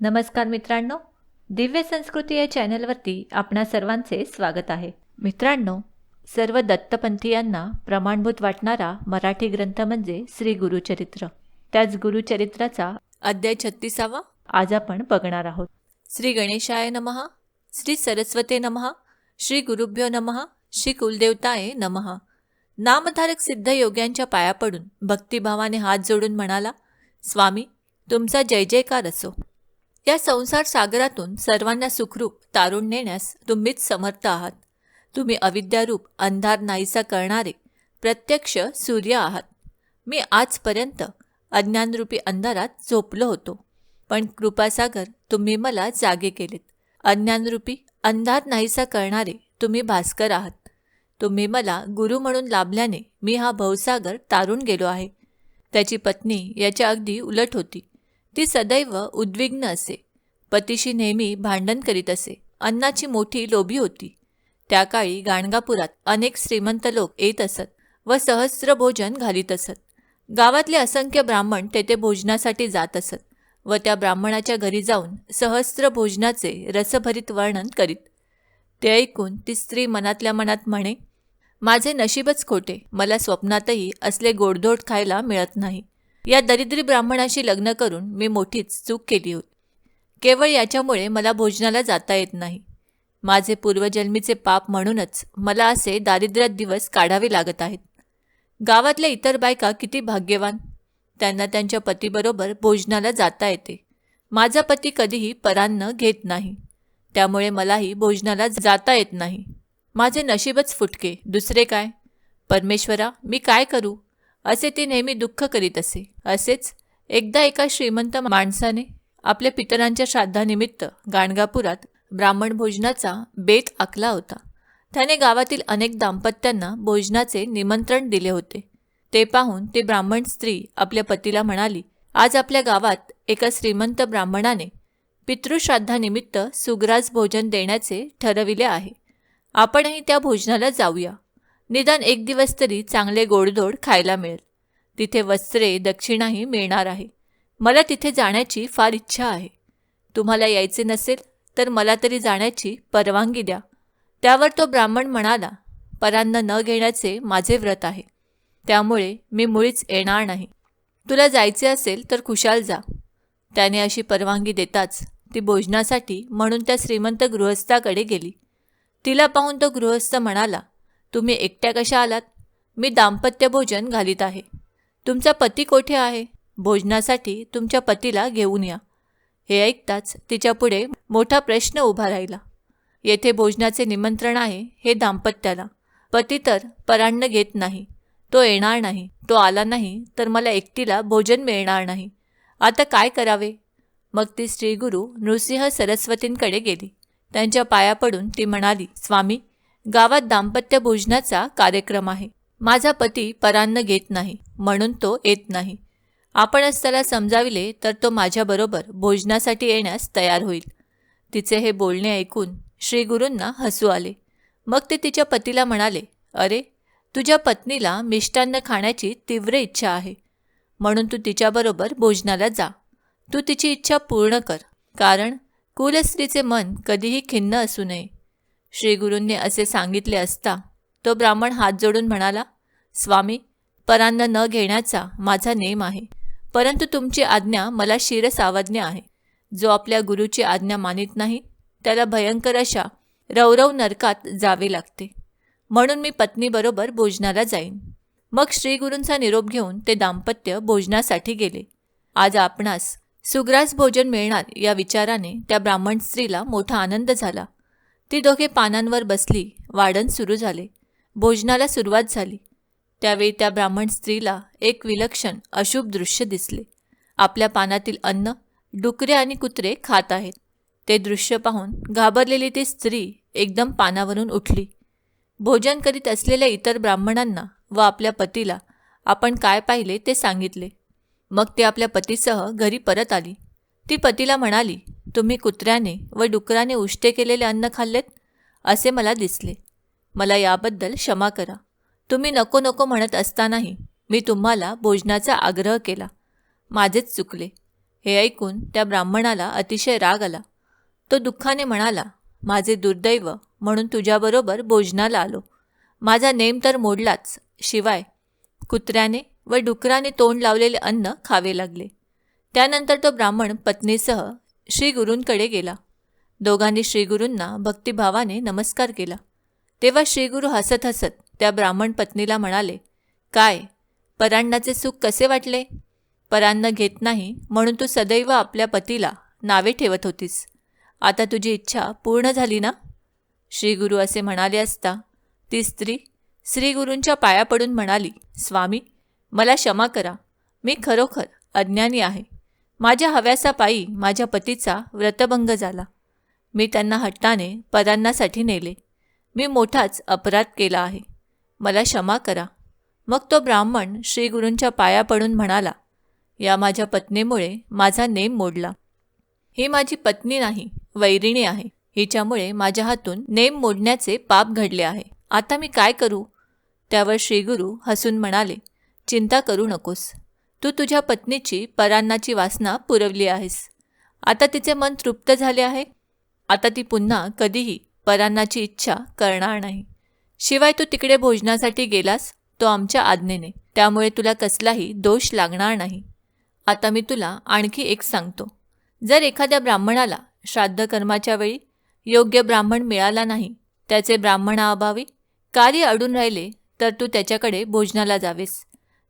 नमस्कार मित्रांनो, दिव्य संस्कृती या चॅनलवरती आपणा सर्वांचे स्वागत आहे. मित्रांनो, सर्व दत्तपंथीयांना प्रमाणभूत वाटणारा मराठी ग्रंथ म्हणजे श्री गुरुचरित्र. त्याच गुरुचरित्राचा अध्याय 36 आज आपण बघणार आहोत. श्री गणेशाय नमः, श्री सरस्वते नमः, श्री गुरुभ्यो नमः, श्री कुलदेवताय नमः. नामधारक सिद्ध योग्यांच्या पाया पडून भक्तिभावाने हात जोडून म्हणाला, स्वामी तुमचा जय जयकार असो. या संसार सागरातून सर्वांना सुखरूप तारून नेण्यास तुम्हीच समर्थ आहात. तुम्ही अविद्यारूप अंधार नाहीसा करणारे प्रत्यक्ष सूर्य आहात. मी आजपर्यंत अज्ञानरूपी अंधारात झोपलो होतो, पण कृपासागर तुम्ही मला जागे केलेत. अज्ञानरूपी अंधार नाहीसा करणारे तुम्ही भास्कर आहात. तुम्ही मला गुरु म्हणून लाभल्याने मी हा भवसागर तारून गेलो आहे. त्याची पत्नी याच्या अगदी उलट होती. ती सदैव उद्विग्न असे, पतीशी नेहमी भांडण करीत असे, अन्नाची मोठी लोभी होती. त्या काळी गाणगापुरात अनेक श्रीमंत लोक येत असत व सहस्र भोजन घालीत असत. गावातले असंख्य ब्राह्मण तेथे भोजनासाठी जात असत व त्या ब्राह्मणाच्या घरी जाऊन सहस्र भोजनाचे रसभरीत वर्णन करीत. ते ऐकून ती स्त्री मनातल्या मनात म्हणे, माझे नशीबच खोटे, मला स्वप्नातही असले गोडधोड खायला मिळत नाही. या दरिद्री ब्राह्मणाशी लग्न करून मी मोठीच चूक केली होती. केवळ याच्यामुळे मला भोजनाला जाता येत नाही. माझे पूर्वजन्मीचे पाप म्हणूनच मला असे दारिद्र्यात दिवस काढावे लागत आहेत. गावातल्या इतर बायका किती भाग्यवान, त्यांना त्यांच्या पतीबरोबर भोजनाला जाता येते. माझा पती कधीही परान्न घेत नाही, त्यामुळे मलाही भोजनाला जाता येत नाही. माझे नशीबच फुटके, दुसरे काय. परमेश्वरा, मी काय करू, असे ती नेहमी दुःख करीत असे. असेच एकदा एका श्रीमंत माणसाने आपल्या पितरांच्या श्राद्धानिमित्त गाणगापुरात ब्राह्मण भोजनाचा बेत आखला होता. त्याने गावातील अनेक दाम्पत्यांना भोजनाचे निमंत्रण दिले होते. ते पाहून ती ब्राह्मण स्त्री आपल्या पतीला म्हणाली, आज आपल्या गावात एका श्रीमंत ब्राह्मणाने पितृश्राद्धानिमित्त सुग्रास भोजन देण्याचे ठरविले आहे. आपणही त्या भोजनाला जाऊया. निदान एक दिवस तरी चांगले गोडधोड खायला मिळेल. तिथे वस्त्रे दक्षिणाही मिळणार आहे. मला तिथे जाण्याची फार इच्छा आहे. तुम्हाला यायचे नसेल तर मला तरी जाण्याची परवानगी द्या. त्यावर तो ब्राह्मण म्हणाला, परान्न न घेण्याचे माझे व्रत आहे, त्यामुळे मी मुळीच येणार नाही. तुला जायचे असेल तर खुशाल जा. त्याने अशी परवानगी देताच ती भोजनासाठी म्हणून त्या श्रीमंत गृहस्थाकडे गेली. तिला पाहून तो गृहस्थ म्हणाला, तुम्ही एकट्या कशा आलात? मी दाम्पत्य भोजन घालीत आहे. तुमचा पती कोठे आहे? भोजनासाठी तुमच्या पतीला घेऊन या. हे ऐकताच तिच्यापुढे मोठा प्रश्न उभा राहिला. येथे भोजनाचे निमंत्रण आहे हे दाम्पत्याला. पती तर परान्न घेत नाही, तो येणार नाही. तो आला नाही तर मला एकटीला भोजन मिळणार नाही. आता काय करावे? मग ती श्रीगुरू नृसिंह सरस्वतींकडे गेली. त्यांच्या पाया पडून ती म्हणाली, स्वामी, गावात दाम्पत्य भोजनाचा कार्यक्रम आहे. माझा पती परान्न घेत नाही म्हणून तो येत नाही. आपणच त्याला समजाविले तर तो माझ्याबरोबर भोजनासाठी येण्यास तयार होईल. तिचे हे बोलणे ऐकून श्रीगुरूंना हसू आले. मग ते तिच्या पतीला म्हणाले, अरे, तुझ्या पत्नीला मिष्टान्न खाण्याची तीव्र इच्छा आहे, म्हणून तू तिच्याबरोबर भोजनाला जा. तू तिची इच्छा पूर्ण कर, कारण कुलस्त्रीचे मन कधीही खिन्न असू नये. श्रीगुरूंनी असे सांगितले असता तो ब्राह्मण हात जोडून म्हणाला, स्वामी, परान्न न घेण्याचा माझा नेम आहे, परंतु तुमची आज्ञा मला शिरसावज्ञ आहे. जो आपल्या गुरुची आज्ञा मानित नाही त्याला भयंकर अशा रौरव नरकात जावे लागते. म्हणून मी पत्नीबरोबर भोजनाला जाईन. मग श्रीगुरूंचा निरोप घेऊन ते दाम्पत्य भोजनासाठी गेले. आज आपणास सुग्रास भोजन मिळणार या विचाराने त्या ब्राह्मण स्त्रीला मोठा आनंद झाला. ती दोघे पानांवर बसली. वाढन सुरू झाले. भोजनाला सुरुवात झाली. त्यावेळी त्या ब्राह्मण स्त्रीला एक विलक्षण अशुभ दृश्य दिसले. आपल्या पानातील अन्न डुकरे आणि कुत्रे खात आहेत. ते दृश्य पाहून घाबरलेली ती स्त्री एकदम पानावरून उठली. भोजन करीत असलेल्या इतर ब्राह्मणांना व आपल्या पतीला आपण काय पाहिले ते सांगितले. मग ती आपल्या पतीसह घरी परत आली. ती पतीला म्हणाली, तुम्ही कुत्र्याने व डुकराने उष्टे केलेले अन्न खाल्लेत असे मला दिसले. मला याबद्दल क्षमा करा. तुम्ही नको नको म्हणत असतानाही मी तुम्हाला भोजनाचा आग्रह केला. माझेच चुकले. हे ऐकून त्या ब्राह्मणाला अतिशय राग आला. तो दुःखाने म्हणाला, माझे दुर्दैव म्हणून तुझ्याबरोबर भोजनाला आलो. माझा नेम तर मोडलाच, शिवाय कुत्र्याने व डुकराने तोंड लावलेले अन्न खावे लागले. त्यानंतर तो ब्राह्मण पत्नीसह श्रीगुरूंकडे गेला. दोघांनी श्रीगुरूंना भक्तिभावाने नमस्कार केला. तेव्हा श्रीगुरू हसत हसत त्या ब्राह्मण पत्नीला म्हणाले, काय, परान्नाचे सुख कसे वाटले? परान्न घेत नाही म्हणून तू सदैव आपल्या पतीला नावे ठेवत होतीस. आता तुझी इच्छा पूर्ण झाली ना? श्रीगुरू असे म्हणाले असता ती स्त्री श्रीगुरूंच्या पाया पडून म्हणाली, स्वामी, मला क्षमा करा. मी खरोखर अज्ञानी आहे. माझ्या हव्यासापायी माझ्या पतीचा व्रतभंग झाला. मी त्यांना हट्टाने परान्नासाठी नेले. मी मोठाच अपराध केला आहे. मला क्षमा करा. मग तो ब्राह्मण श्रीगुरूंच्या पाया पडून म्हणाला, या माझ्या पत्नीमुळे माझा नेम मोडला. ही माझी पत्नी नाही, वैरिणी आहे. हिच्यामुळे माझ्या हातून नेम मोडण्याचे पाप घडले आहे. आता मी काय करू? त्यावर श्रीगुरू हसून म्हणाले, चिंता करू नकोस. तू तुझ्या पत्नीची परान्नाची वासना पुरवली आहेस. आता तिचे मन तृप्त झाले आहे. आता ती पुन्हा कधीही परान्नाची इच्छा करणार नाही. शिवाय तू तिकडे भोजनासाठी गेलास तो आमच्या आज्ञेने, त्यामुळे तुला कसलाही दोष लागणार नाही. आता मी तुला आणखी एक सांगतो. जर एखाद्या ब्राह्मणाला श्राद्ध कर्माच्या वेळी योग्य ब्राह्मण मिळाला नाही, त्याचे ब्राह्मणाअभावी कार्य अडून राहिले, तर तू त्याच्याकडे भोजनाला जावेस.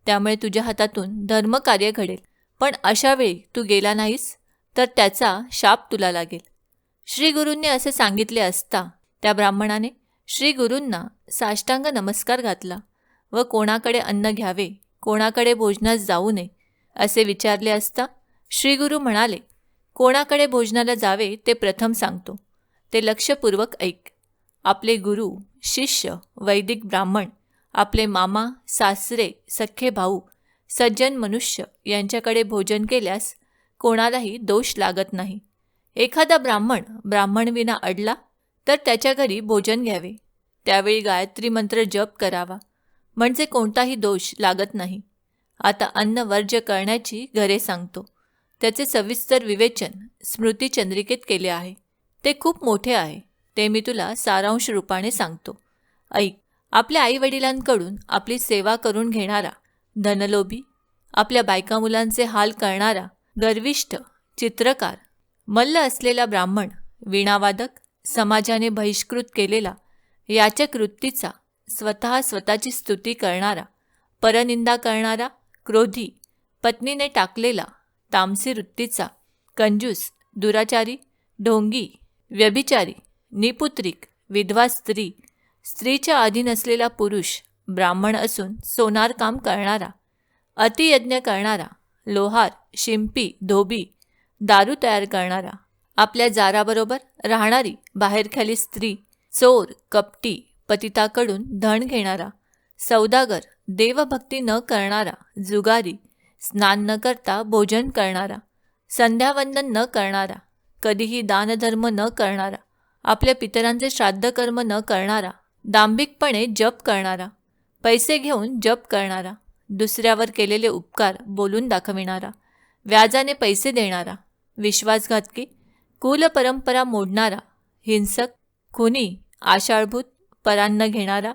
त्यामुळे तुझ्या हातातून धर्मकार्य घडेल. पण अशा वेळी तू गेला नाहीस तर त्याचा शाप तुला लागेल. श्रीगुरूंनी असे सांगितले असता त्या ब्राह्मणाने श्रीगुरूंना साष्टांग नमस्कार घातला व कोणाकडे अन्न घ्यावे, कोणाकडे भोजनास जाऊ नये असे विचारले असता श्रीगुरू म्हणाले, कोणाकडे भोजनाला जावे ते प्रथम सांगतो, ते लक्षपूर्वक ऐक. आपले गुरु, शिष्य, वैदिक ब्राह्मण, आपले मामा, सासरे, सख्खे भाऊ, सज्जन मनुष्य यांच्याकडे भोजन केल्यास कोणालाही दोष लागत नाही. एखादा ब्राह्मणविना अडला तर त्याच्या घरी भोजन घ्यावे. त्यावेळी गायत्री मंत्र जप करावा, म्हणजे कोणताही दोष लागत नाही. आता अन्न वर्ज्य करण्याची घरे सांगतो. त्याचे सविस्तर विवेचन स्मृतिचंद्रिकेत केले आहे. ते खूप मोठे आहे. ते मी तुला सारांश रूपाने सांगतो. ऐक. आपल्या आईवडिलांकडून आपली सेवा करून घेणारा, धनलोभी, आपल्या बायका मुलांचे हाल करणारा, गर्विष्ठ, चित्रकार, मल्ल असलेला ब्राह्मण, वीणावादक, समाजाने बहिष्कृत केलेला, याचक वृत्तीचा, स्वतःची स्तुती करणारा, परनिंदा करणारा, क्रोधी, पत्नीने टाकलेला, तामसी वृत्तीचा, कंजूस, दुराचारी, ढोंगी, व्यभिचारी, निपुत्रिक, विधवा स्त्री, स्त्रीच्या अधीन असलेला पुरुष, ब्राह्मण असून सोनार काम करणारा, अतियज्ञ करणारा, लोहार, शिंपी, धोबी, दारू तयार करणारा, आपल्या जाराबरोबर राहणारी बाहेरखाली स्त्री, चोर, कपटी, पतिताकडून धन घेणारा, सौदागर, देवभक्ती न करणारा, जुगारी, स्नान न करता भोजन करणारा, संध्यावंदन न करणारा, कधीही दानधर्म न करणारा, आपल्या पितरांचे श्राद्धकर्म न करणारा, दांभिकपणे जप करणारा, पैसे घेऊन जप करणारा, दुसऱ्यावर केलेले उपकार बोलून दाखविणारा, व्याजाने पैसे देणारा, विश्वासघातकी, कुलपरंपरा मोडणारा, हिंसक, खुनी, आषाढभूत, परान्न घेणारा,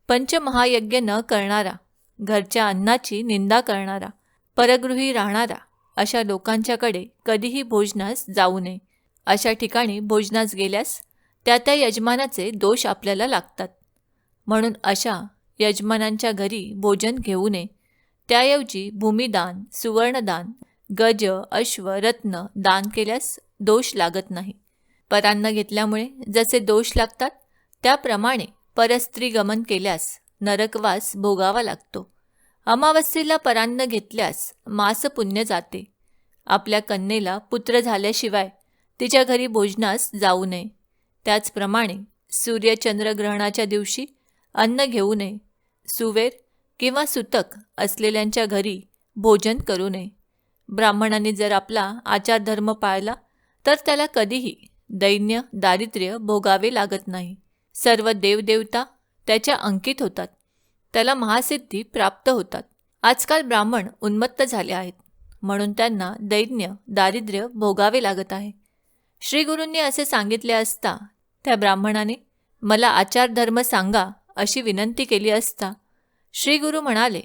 पंचमहायज्ञ न करणारा, घरच्या अन्नाची निंदा करणारा, परगृही राहणारा, अशा लोकांच्याकडे कधीही भोजनास जाऊ नये. अशा ठिकाणी भोजनास गेल्यास त्या यजमानाचे दोष आपल्याला लागतात. म्हणून अशा यजमानांच्या घरी भोजन घेऊ नये. त्याऐवजी भूमिदान, सुवर्णदान, गज, अश्व, रत्न दान केल्यास दोष लागत नाही. परान्न घेतल्यामुळे जसे दोष लागतात त्याप्रमाणे परस्त्री गमन केल्यास नरकवास भोगावा लागतो. अमावस्येला परान्न घेतल्यास मास पुण्य जाते. आपल्या कन्येला पुत्र झाल्याशिवाय तिच्या घरी भोजनास जाऊ नये. त्याचप्रमाणे सूर्यचंद्रग्रहणाच्या दिवशी अन्न घेऊ नये. सुवेर किंवा सुतक असलेल्यांच्या घरी भोजन करू नये. ब्राह्मणांनी जर आपला आचारधर्म पाळला तर त्याला कधीही दैन्य, दारिद्र्य भोगावे लागत नाही. सर्व देवदेवता त्याच्या अंकित होतात. त्याला महासिद्धी प्राप्त होतात. आजकाल ब्राह्मण उन्मत्त झाले आहेत. म्हणून त्यांना दैन्य दारिद्र्य भोगावे लागत आहे. श्रीगुरूंनी असे सांगितले असता त्या ब्राह्मणाने मला आचारधर्म सांगा अशी विनंती केली असता श्रीगुरू म्हणाले,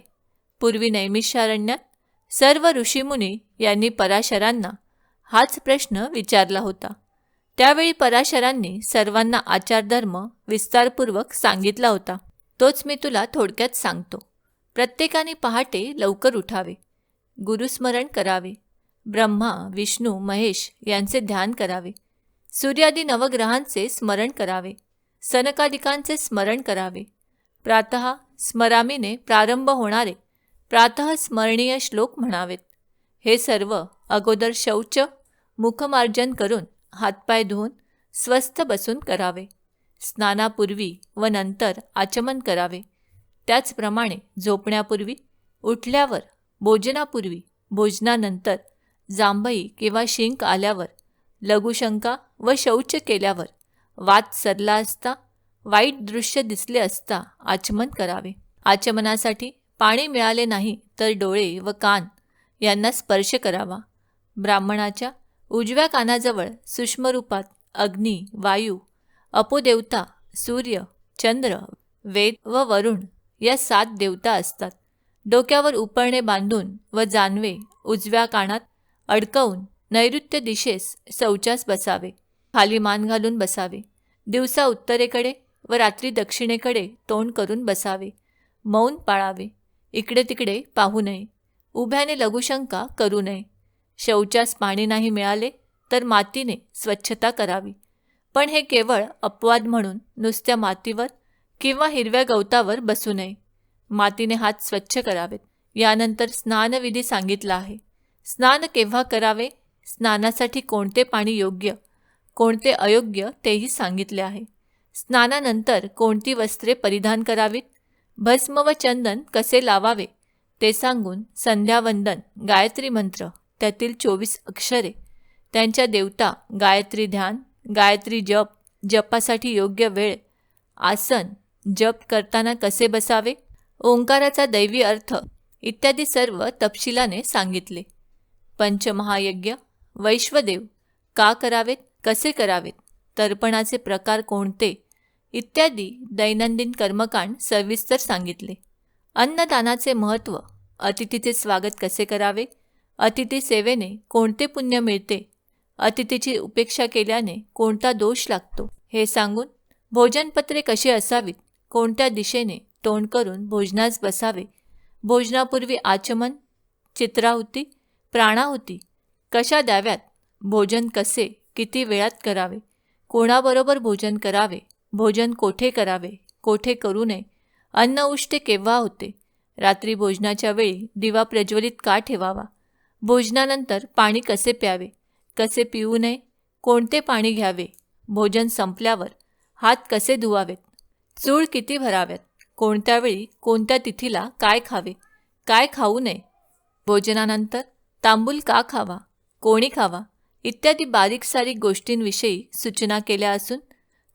पूर्वी नैमिषारण्यात सर्व ऋषीमुनी यांनी पराशरांना हाच प्रश्न विचारला होता. त्यावेळी पराशरांनी सर्वांना आचारधर्म विस्तारपूर्वक सांगितला होता. तोच मी तुला थोडक्यात सांगतो. प्रत्येकाने पहाटे लवकर उठावे, गुरुस्मरण करावे, ब्रह्मा विष्णू महेश यांचे ध्यान करावे, सूर्यादी नवग्रहांचे स्मरण करावे, सनकादिकांचे स्मरण करावे, प्रातः स्मरामीने प्रारंभ होणारे प्रातः स्मरणीय श्लोक म्हणावेत. हे सर्व अगोदर शौच मुखमार्जन करून हातपाय धुवून स्वस्थ बसून करावे. स्नानापूर्वी व नंतर आचमन करावे. त्याचप्रमाणे झोपण्यापूर्वी, उठल्यावर, भोजनापूर्वी, भोजनानंतर, जांभई किंवा शिंक आल्यावर, लघुशंका व शौच केल्यावर, वात सरला असता, वाईट दृश्य दिसले असता आचमन करावे. आचमनासाठी पाणी मिळाले नाही तर डोळे व कान यांना स्पर्श करावा. ब्राह्मणाच्या उजव्या कानाजवळ सूक्ष्मरूपात अग्नी, वायू, अपोदेवता, सूर्य, चंद्र, वेद व वरुण या 7 देवता असतात. डोक्यावर उपरणे बांधून व जानवे उजव्या कानात अडकवून नैऋत्य दिशेस शौचास बसावे. खाली मान घालून बसावे. दिवसा उत्तरेकडे व रात्री दक्षिणेकडे तोंड करून बसावे. मौन पाळावे. इकडे तिकडे पाहू नये. उभ्याने लघुशंका करू नये. शौचास पाणी नाही मिळाले तर मातीने स्वच्छता करावी. पण हे केवळ अपवाद म्हणून नुसत्या मातीवर किंवा हिरव्या गवतावर बसू नये. मातीने हात स्वच्छ करावेत. यानंतर स्नानविधी सांगितला आहे. स्नान केव्हा करावे, स्नानासाठी कोणते पाणी योग्य, कोणते अयोग्य तेही सांगितले आहे. स्नानानंतर कोणती वस्त्रे परिधान करावीत, भस्म व चंदन कसे लावावे ते सांगून संध्यावंदन, गायत्री मंत्र, त्यातील 24 अक्षरे, त्यांच्या देवता, गायत्री ध्यान, गायत्री जप, जपासाठी योग्य वेळ, आसन, जप करताना कसे बसावे, ओंकाराचा दैवी अर्थ इत्यादी सर्व तपशिलाने सांगितले. पंचमहायज्ञ, वैश्वदेव का करावेत, कसे करावेत, तर्पणाचे प्रकार कोणते इत्यादी दैनंदिन कर्मकांड सविस्तर सांगितले. अन्नदानाचे महत्त्व, अतिथीचे स्वागत कसे करावे, अतिथी सेवेने कोणते पुण्य मिळते, अतिथीची उपेक्षा केल्याने कोणता दोष लागतो हे सांगून भोजनपत्रे कशी असावीत, कोणत्या दिशेने तोंड करून भोजनास बसावे, भोजनापूर्वी आचमन, चित्राहुती, प्राणाहुती कशा द्याव्यात, भोजन कसे किती वेळात करावे, कोणाबरोबर भोजन करावे, भोजन कोठे करावे, कोठे करू नये, अन्न उष्टे केव्हा होते, रात्री भोजनाच्या वेळी दिवा प्रज्वलित का ठेवावा, भोजनानंतर पाणी कसे प्यावे, कसे पिऊ नये, कोणते पाणी घ्यावे, भोजन संपल्यावर हात कसे धुवावेत, चूळ किती भराव्यात, कोणत्या वेळी कोणत्या तिथीला काय खावे, काय खाऊ नये, भोजनानंतर तांबूल का खावा, कोणी खावा इत्यादी बारीक सारीक गोष्टींविषयी सूचना केल्या असून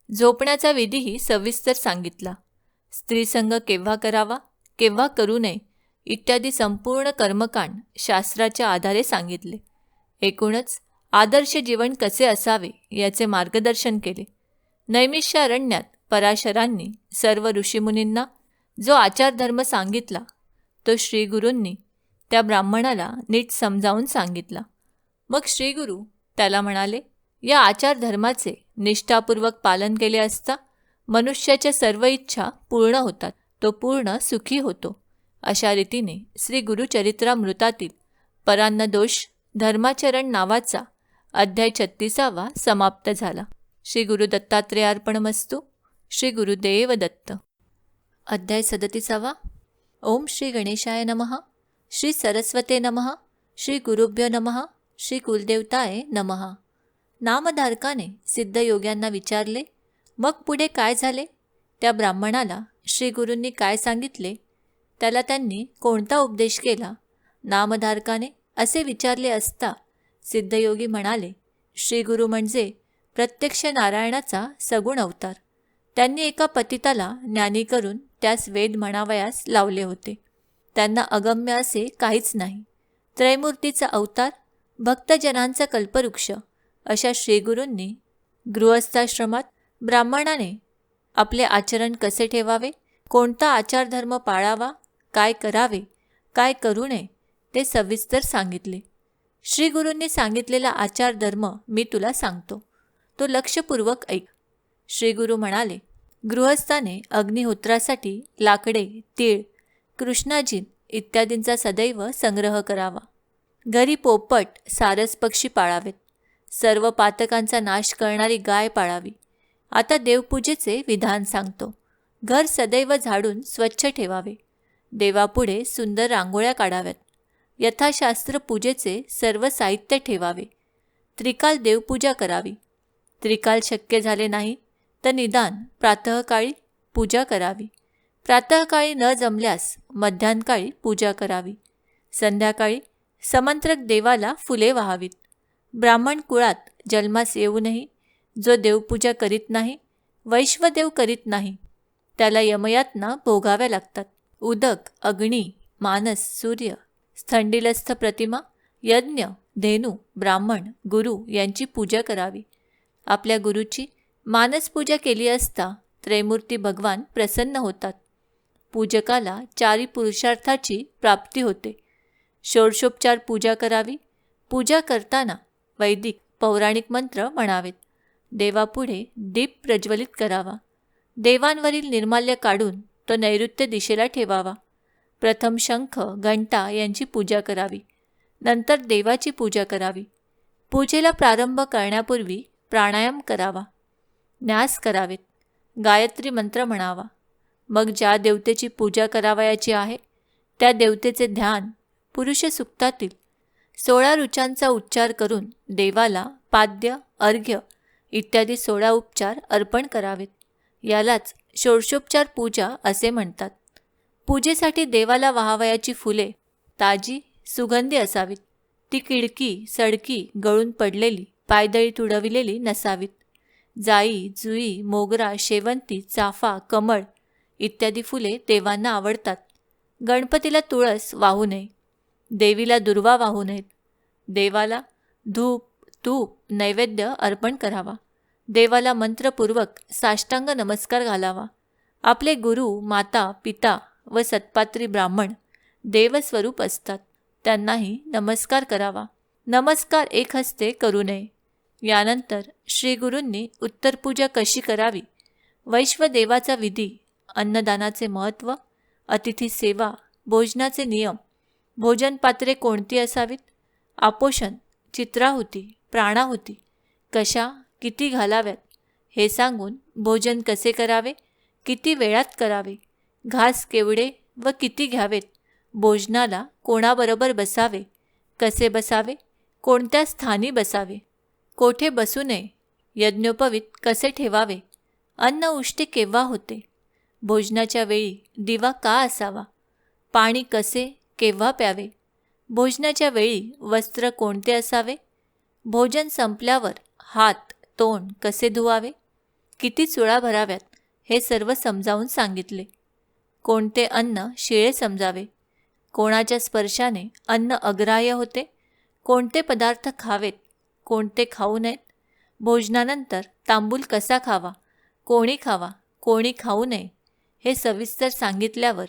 झोपण्याचा विधीही सविस्तर सांगितला. स्त्रीसंग केव्हा करावा, केव्हा करू नये इत्यादी संपूर्ण कर्मकांड शास्त्राच्या आधारे सांगितले. एकूणच आदर्श जीवन कसे असावे याचे मार्गदर्शन केले. नैमिषारण्यात पराशरांनी सर्व ऋषीमुनींना जो आचारधर्म सांगितला तो श्रीगुरूंनी त्या ब्राह्मणाला नीट समजावून सांगितला. मग श्रीगुरू त्याला म्हणाले, या आचारधर्माचे निष्ठापूर्वक पालन केले असता मनुष्याच्या सर्व इच्छा पूर्ण होतात, तो पूर्ण सुखी होतो. अशा रीतीने श्री गुरुचरित्रामृतातील परान्नदोष धर्माचरण नावाचा अध्याय 36 समाप्त झाला. श्री गुरु दत्तात्रेयार्पणमस्तु. श्री गुरुदेव दत्त. अध्याय 37. ओम श्री गणेशाय नमः. श्री सरस्वते नमः. श्री गुरुभ्यो नमः. श्री कुलदेवताय नमः. नामधारकाने सिद्धयोग्यांना विचारले, मग पुढे काय झाले? त्या ब्राह्मणाला श्री गुरूंनी काय सांगितले? त्याला त्यांनी कोणता उपदेश केला? नामधारकाने असे विचारले असता सिद्धयोगी म्हणाले, श्री गुरु म्हणजे प्रत्यक्ष नारायणाचा सगुण अवतार. त्यांनी एका पतिताला ज्ञानी करून त्यास वेद म्हणावयास लावले होते. त्यांना अगम्य असे काहीच नाही. त्रैमूर्तीचा अवतार, भक्तजनांचा कल्पवृक्ष अशा श्रीगुरूंनी गृहस्थाश्रमात ब्राह्मणाने आपले आचरण कसे ठेवावे, कोणता आचारधर्म पाळावा, काय करावे, काय करू नये ते सविस्तर सांगितले. श्रीगुरूंनी सांगितलेला आचारधर्म मी तुला सांगतो, तो लक्षपूर्वक ऐक. श्रीगुरू म्हणाले, गृहस्थाने अग्निहोत्रासाठी लाकडे, तीळ, कृष्णाजीन इत्यादींचा सदैव संग्रह करावा. घरी पोपट, सारस पक्षी पाळावेत. सर्व पातकांचा नाश करणारी गाय पाळावी. आता देवपूजेचे विधान सांगतो. घर सदैव झाडून स्वच्छ ठेवावे. देवापुढे सुंदर रांगोळ्या काढाव्यात. यथाशास्त्र पूजेचे सर्व साहित्य ठेवावे. त्रिकाल देवपूजा करावी. त्रिकाल शक्य झाले नाही तर निदान प्रातःकाळी पूजा करावी. प्रातःकाळी न जमल्यास मध्यान्हकाळी पूजा करावी. संध्याकाळी समंत्रक देवाला फुले वाहावीत. ब्राह्मण कुळात जन्मास येऊनही जो देवपूजा करीत नाही, वैश्वदेव करीत नाही, त्याला यमयातना भोगाव्या लागतात. उदक, अग्नी, मानस, सूर्य, स्थंडिलस्थ प्रतिमा, यज्ञ, धेनू, ब्राह्मण, गुरु यांची पूजा करावी. आपल्या गुरुची मानसपूजा केली असता त्रैमूर्ती भगवान प्रसन्न होतात. पूजकाला चारी पुरुषार्थाची प्राप्ती होते. षोडशोपचार पूजा करावी. पूजा करताना वैदिक पौराणिक मंत्र म्हणावेत. देवापुढे दीप प्रज्वलित करावा. देवांवरील निर्माल्य काढून तो नैऋत्य दिशेला ठेवावा. प्रथम शंख, घंटा यांची पूजा करावी. नंतर देवाची पूजा करावी. पूजेला प्रारंभ करण्यापूर्वी प्राणायाम करावा. न्यास करावेत. गायत्री मंत्र म्हणावा. मग ज्या देवतेची पूजा करावयाची आहे त्या देवतेचे ध्यान पुरुष सुक्तातील 16 ऋचांचा उच्चार करून देवाला पाद्य, अर्घ्य इत्यादी 16 उपचार अर्पण करावेत. यालाच षोडशोपचार पूजा असे म्हणतात. पूजेसाठी देवाला वाहावयाची फुले ताजी, सुगंधी असावीत. ती किडकी, सडकी, गळून पडलेली, पायदळी तुडविलेली नसावीत. जाई, जुई, मोगरा, शेवंती, चाफा, कमळ इत्यादी फुले देवांना आवडतात. गणपतीला तुळस वाहू नये. देवीला दुर्वा वाहू नयेत. देवाला धूप, तूप, नैवेद्य अर्पण करावा. देवाला मंत्रपूर्वक साष्टांग नमस्कार घालावा. आपले गुरु, माता, पिता व सत्पात्री ब्राह्मण देवस्वरूप असतात. त्यांनाही नमस्कार करावा. नमस्कार एक हस्ते करू नये. यानंतर श्रीगुरूंनी उत्तरपूजा कशी करावी, वैश्वदेवाचा विधी, अन्नदानाचे महत्त्व, अतिथी सेवा, भोजनाचे नियम, भोजनपात्रे कोणती असावीत, आपोषण, चित्राहुती, प्राणाहुती कशा किती घालाव्यात हे सांगून भोजन कसे करावे, किती वेळात करावे, घास केवढे व किती घ्यावेत, भोजनाला कोणाबरोबर बसावे, कसे बसावे, कोणत्या स्थानी बसावे, कोठे बसू नये, यज्ञोपवीत कसे ठेवावे, अन्न उष्टी केव्हा होते, भोजनाच्या वेळी दिवा का असावा, पाणी कसे केव्हा प्यावे, भोजनाच्या वेळी वस्त्र कोणते असावे, भोजन संपल्यावर हात तोंड कसे धुवावे, किती चुळा भराव्यात हे सर्व समजावून सांगितले. कोणते अन्न शिळे समजावे, कोणाच्या स्पर्शाने अन्न अग्राह्य होते, कोणते पदार्थ खावेत, कोणते खाऊ नयेत, भोजनानंतर तांबूल कसा खावा, कोणी खावा, कोणी खाऊ नये हे सविस्तर सांगितल्यावर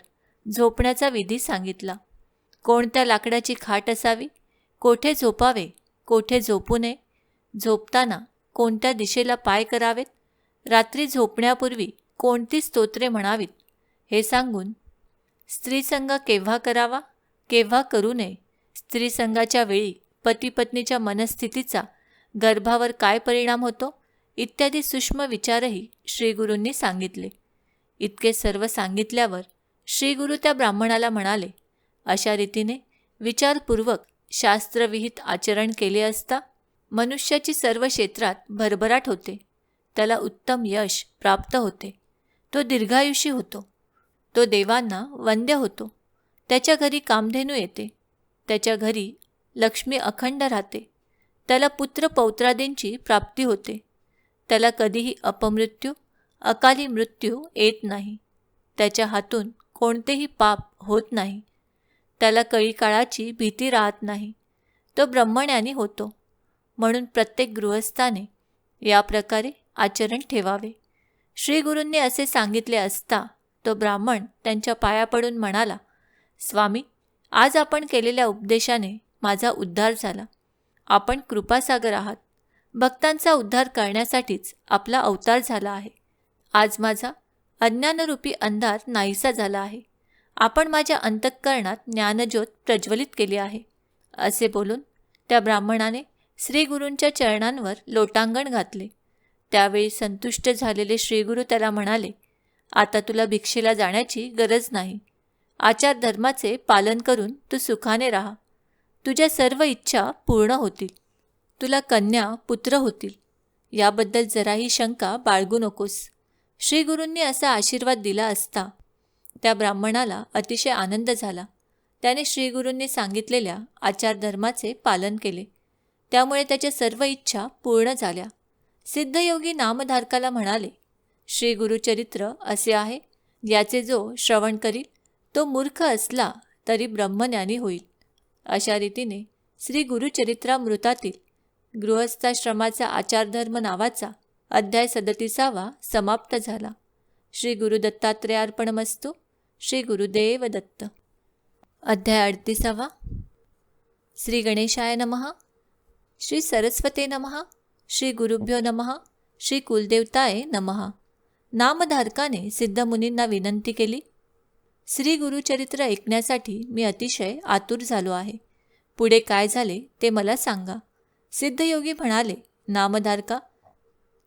झोपण्याचा विधी सांगितला. कोणत्या लाकडाची खाट असावी, कोठे झोपावे, कोठे झोपू नये, झोपताना कोणत्या दिशेला पाय करावेत, रात्री झोपण्यापूर्वी कोणती स्तोत्रे म्हणावीत हे सांगून स्त्रीसंग केव्हा करावा, केव्हा करू नये, स्त्रीसंगाच्या वेळी पतीपत्नीच्या मनस्थितीचा गर्भावर काय परिणाम होतो इत्यादी सूक्ष्म विचारही श्रीगुरूंनी सांगितले. इतके सर्व सांगितल्यावर श्रीगुरू त्या ब्राह्मणाला म्हणाले, अशा रीतीने विचारपूर्वक शास्त्रविहित आचरण केले असता मनुष्याची सर्व क्षेत्रात भरभराट होते. त्याला उत्तम यश प्राप्त होते. तो दीर्घायुषी होतो. तो देवांना वंद्य होतो. त्याच्या घरी कामधेनू येते. त्याच्या घरी लक्ष्मी अखंड राहते. त्याला पुत्र पौत्रादींची प्राप्ती होते. त्याला कधीही अपमृत्यू, अकाली मृत्यू येत नाही. त्याच्या हातून कोणतेही पाप होत नाही. त्याला कळी काळाची भीती राहत नाही. तो ब्रह्मज्ञानी होतो. म्हणून प्रत्येक गृहस्थाने या प्रकारे आचरण ठेवावे. श्रीगुरूंनी असे सांगितले असता तो ब्राह्मण त्यांच्या पाया पडून म्हणाला, स्वामी, आज आपण केलेल्या उपदेशाने माझा उद्धार झाला. आपण कृपासागर आहात. भक्तांचा उद्धार करण्यासाठीच आपला अवतार झाला आहे. आज माझा अज्ञानरूपी अंधार नाहीसा झाला आहे. आपण माझ्या अंतःकरणात ज्ञानज्योत प्रज्वलित केली आहे. असे बोलून त्या ब्राह्मणाने श्रीगुरूंच्या चरणांवर लोटांगण घातले. त्यावेळी संतुष्ट झालेले श्रीगुरू त्याला म्हणाले, आता तुला भिक्षेला जाण्याची गरज नाही. आचार धर्माचे पालन करून तू सुखाने राहा. तुझ्या सर्व इच्छा पूर्ण होतील. तुला कन्या पुत्र होतील. याबद्दल जराही शंका बाळगू नकोस. श्रीगुरूंनी असा आशीर्वाद दिला असता त्या ब्राह्मणाला अतिशय आनंद झाला. त्याने श्रीगुरूंनी सांगितलेल्या आचारधर्माचे पालन केले. त्यामुळे त्याच्या सर्व इच्छा पूर्ण झाल्या. सिद्धयोगी नामधारकाला म्हणाले, श्री गुरुचरित्र असे आहे, याचे जो श्रवण करील तो मूर्ख असला तरी ब्रह्मज्ञानी होईल. अशा रीतीने श्री गुरुचरित्रामृतातील गृहस्थाश्रमाचा आचारधर्म नावाचा अध्याय 37 समाप्त झाला. श्री गुरु दत्तात्रेयार्पणमस्तु. श्री गुरुदेव दत्त. अध्याय 38. श्री गणेशाय नमः. श्री सरस्वते नमः. श्री गुरुभ्यो नमः. श्री कुलदेवताय नमः. नामधारकाने सिद्धमुनींना विनंती केली, श्री गुरुचरित्र ऐकण्यासाठी मी अतिशय आतुर झालो आहे. पुढे काय झाले ते मला सांगा. सिद्धयोगी म्हणाले, नामधारका,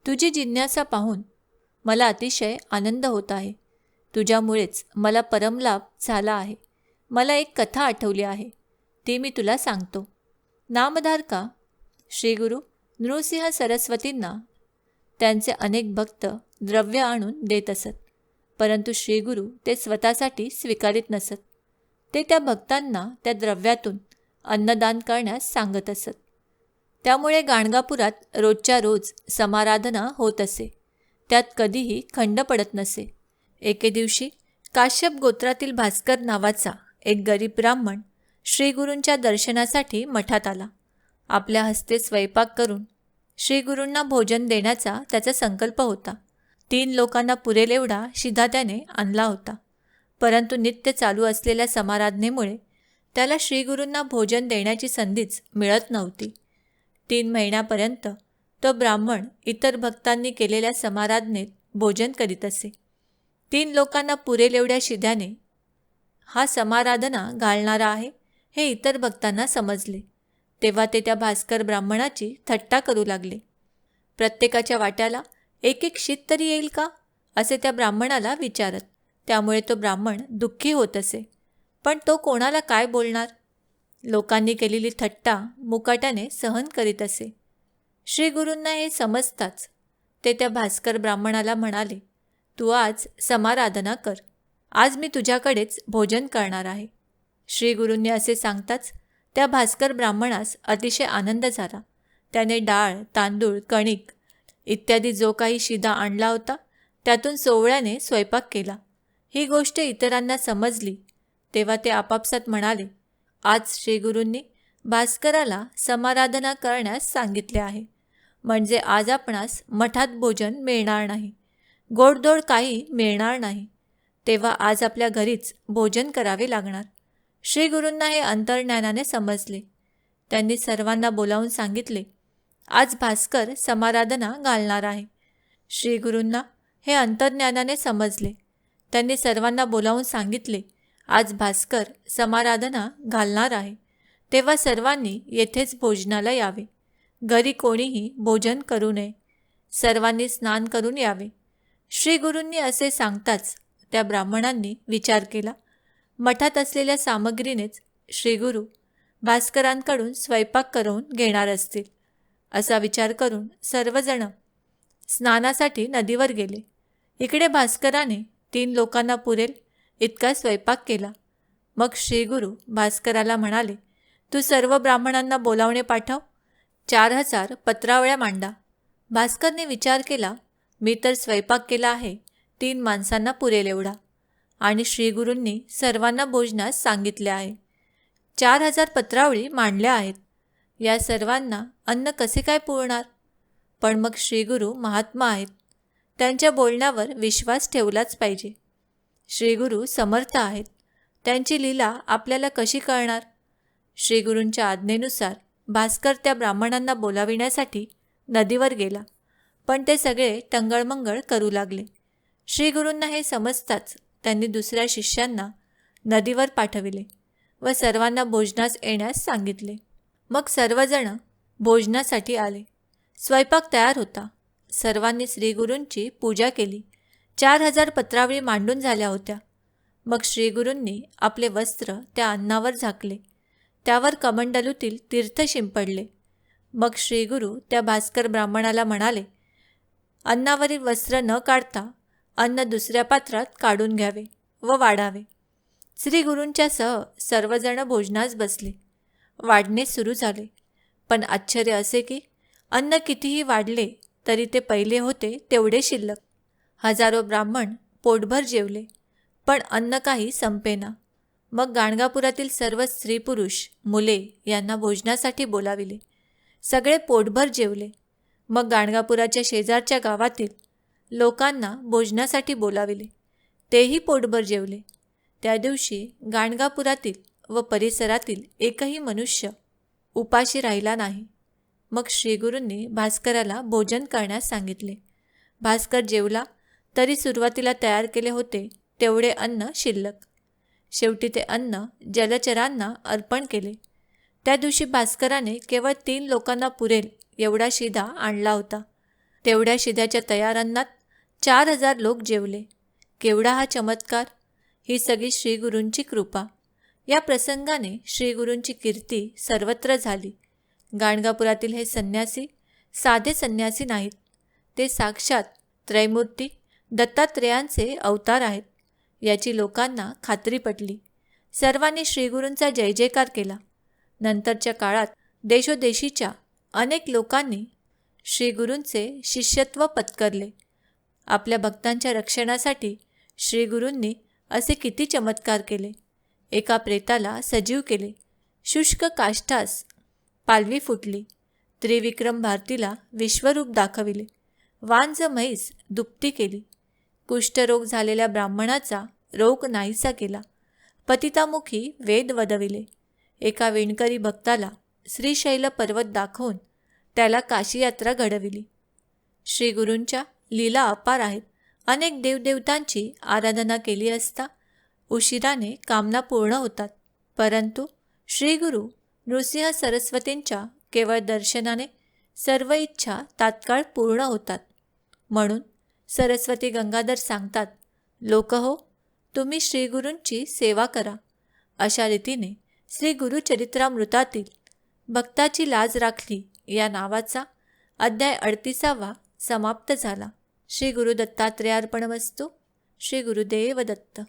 तुझी जिज्ञासा पाहून मला अतिशय आनंद होत आहे. तुझ्यामुळेच मला परमलाभ झाला आहे. मला एक कथा आठवली आहे, ती मी तुला सांगतो. नामधारका, श्रीगुरू नृसिंह सरस्वतींना त्यांचे अनेक भक्त द्रव्य आणून देत असत. परंतु श्रीगुरू ते स्वतःसाठी स्वीकारित नसत. ते त्या भक्तांना त्या द्रव्यातून अन्नदान करण्यास सांगत असत. त्यामुळे गाणगापुरात रोजच्या रोज समाराधना होत असे. त्यात कधीही खंड पडत नसे. एके दिवशी काश्यप गोत्रातील भास्कर नावाचा एक गरीब ब्राह्मण श्रीगुरूंच्या दर्शनासाठी मठात आला. आपल्या हस्ते स्वयंपाक करून श्रीगुरूंना भोजन देण्याचा त्याचा संकल्प होता. 3 लोकांना पुरेल एवढा शिधा त्याने आणला होता. परंतु नित्य चालू असलेल्या समाराधनेमुळे त्याला श्रीगुरूंना भोजन देण्याची संधीच मिळत नव्हती. 3 महिन्यापर्यंत तो ब्राह्मण इतर भक्तांनी केलेल्या समाराधनेत भोजन करीत असे. 3 लोकांना पुरेल एवढ्या शिध्याने हा समाराधना घालणारा आहे हे इतर भक्तांना समजले. तेव्हा ते त्या भास्कर ब्राह्मणाची थट्टा करू लागले. प्रत्येकाच्या वाट्याला एक एक शीत तरी येईल का, असे त्या ब्राह्मणाला विचारत. त्यामुळे तो ब्राह्मण दुःखी होत असे. पण तो कोणाला काय बोलणार. लोकांनी केलेली थट्टा मुकाट्याने सहन करीत असे. श्रीगुरूंना हे समजताच ते त्या भास्कर ब्राह्मणाला म्हणाले, तू आज समाराधना कर. आज मी तुझ्याकडेच भोजन करणार आहे. श्रीगुरूंनी असे सांगताच त्या भास्कर ब्राह्मणास अतिशय आनंद झाला. त्याने डाळ, तांदूळ, कणिक इत्यादी जो काही शिधा आणला होता त्यातून सोवळ्याने स्वयंपाक केला. ही गोष्ट इतरांना समजली तेव्हा ते आपापसात म्हणाले, आज श्रीगुरूंनी भास्कराला समाराधना करण्यास सांगितले आहे. म्हणजे आज आपणास मठात भोजन मिळणार नाही, गोडधोड काही मिळणार नाही. तेव्हा आज आपल्या घरीच भोजन करावे लागणार. श्रीगुरूंना हे अंतर्ज्ञानाने समजले. त्यांनी सर्वांना बोलावून सांगितले, आज भास्कर समाराधना घालणार आहे. श्रीगुरूंना हे अंतर्ज्ञानाने समजले. त्यांनी सर्वांना बोलावून सांगितले, आज भास्कर समाराधना घालणार आहे. तेव्हा सर्वांनी येथेच भोजनाला यावे. घरी कोणीही भोजन करू नये. सर्वांनी स्नान करून यावे. श्रीगुरूंनी असे सांगताच त्या ब्राह्मणांनी विचार केला, मठात असलेल्या सामग्रीनेच श्रीगुरू भास्करांकडून स्वयंपाक करून घेणार असतील. असा विचार करून सर्वजण स्नानासाठी नदीवर गेले. इकडे भास्कराने 3 लोकांना पुरेल इतका स्वयंपाक केला. मग श्रीगुरू भास्कराला म्हणाले, तू सर्व ब्राह्मणांना बोलावणे पाठव. 4000 पत्रावळ्या मांडा. भास्करने विचार केला, मी तर स्वयंपाक केला आहे 3 माणसांना पुरेल एवढा, आणि श्रीगुरूंनी सर्वांना भोजनास सांगितले आहे. 4,000 पत्रावळी मांडल्या आहेत. या सर्वांना अन्न कसे काय पुरणार? पण मग श्रीगुरू महात्मा आहेत. त्यांच्या बोलण्यावर विश्वास ठेवलाच पाहिजे. श्रीगुरू समर्थ आहेत. त्यांची लीला आपल्याला कशी कळणार? श्रीगुरूंच्या आज्ञेनुसार भास्कर त्या ब्राह्मणांना बोलाविण्यासाठी नदीवर गेला. पण ते सगळे टंगळमंगळ करू लागले. श्रीगुरूंना हे समजताच त्यांनी दुसऱ्या शिष्यांना नदीवर पाठविले व सर्वांना भोजनास येण्यास सांगितले. मग सर्वजण भोजनासाठी आले. स्वयंपाक तयार होता. सर्वांनी श्रीगुरूंची पूजा केली. 4,000 पत्रावळी मांडून झाल्या होत्या. मग श्रीगुरूंनी आपले वस्त्र त्या अन्नावर झाकले. त्यावर कमंडलूतील तीर्थ शिंपडले. मग श्रीगुरू त्या भास्कर ब्राह्मणाला म्हणाले, अन्नावरील वस्त्र न काढता अन्न दुसऱ्या पात्रात काढून घ्यावे व वाढावे. श्रीगुरूंच्या सह सर्वजण भोजनास बसले. वाढणे सुरू झाले. पण आश्चर्य असे की अन्न कितीही वाढले तरी ते पहिले होते तेवढे शिल्लक. हजारो ब्राह्मण पोटभर जेवले, पण अन्न काही संपेना. मग गाणगापुरातील सर्व स्त्री पुरुष मुले यांना भोजनासाठी बोलाविले. सगळे पोटभर जेवले. मग गाणगापुराच्या शेजारच्या गावातील लोकांना भोजनासाठी बोलाविले. तेही पोटभर जेवले. त्या दिवशी गाणगापुरातील व परिसरातील एकही मनुष्य उपाशी राहिला नाही. मग श्रीगुरूंनी भास्कराला भोजन करण्यास सांगितले. भास्कर जेवला तरी सुरुवातीला तयार केले होते तेवढे अन्न शिल्लक. शेवटी ते अन्न जलचरांना अर्पण केले. त्या दिवशी भास्कराने केवळ 3 लोकांना पुरेल एवढा शिधा आणला होता. तेवढ्या शिध्याच्या तयार अन्नात 4,000 लोक जेवले. केवढा हा चमत्कार! ही सगळी श्रीगुरूंची कृपा. या प्रसंगाने श्रीगुरूंची कीर्ती सर्वत्र झाली. गाणगापुरातील हे संन्यासी साधे संन्यासी नाहीत. ते साक्षात त्रैमूर्ती दत्तात्रेयांचे अवतार आहेत याची लोकांना खात्री पटली. सर्वांनी श्रीगुरूंचा जय जयकार केला. नंतरच्या काळात देशोदेशीच्या अनेक लोकांनी श्रीगुरूंचे शिष्यत्व पत्करले. आपल्या भक्तांच्या रक्षणासाठी श्रीगुरूंनी असे किती चमत्कार केले. एका प्रेताला सजीव केले. शुष्क काष्ठास पालवी फुटली. त्रिविक्रम भारतीला विश्वरूप दाखविले. वांझ म्हैस दुपटी केली. कुष्ठरोग झालेल्या ब्राह्मणाचा रोग नाहीसा केला. पतितामुखी वेद वदविले. एका विणकरी भक्ताला श्रीशैल पर्वत दाखवून त्याला काशीयात्रा घडविली. श्रीगुरूंच्या लीला अपार आहेत. अनेक देवदेवतांची आराधना केली असता उशिराने कामना पूर्ण होतात, परंतु श्रीगुरू नृसिंह सरस्वतींच्या केवळ दर्शनाने सर्व इच्छा तात्काळ पूर्ण होतात. म्हणून सरस्वती गंगाधर सांगतात, लोक हो, तुम्ही श्रीगुरूंची सेवा करा. अशा रीतीने श्री गुरुचरित्रामृतातील भक्ताची लाज राखली या नावाचा अध्याय 38वा समाप्त झाला. श्री गुरु दत्तात्रेयार्पणमस्तु. श्री गुरुदेव दत्त.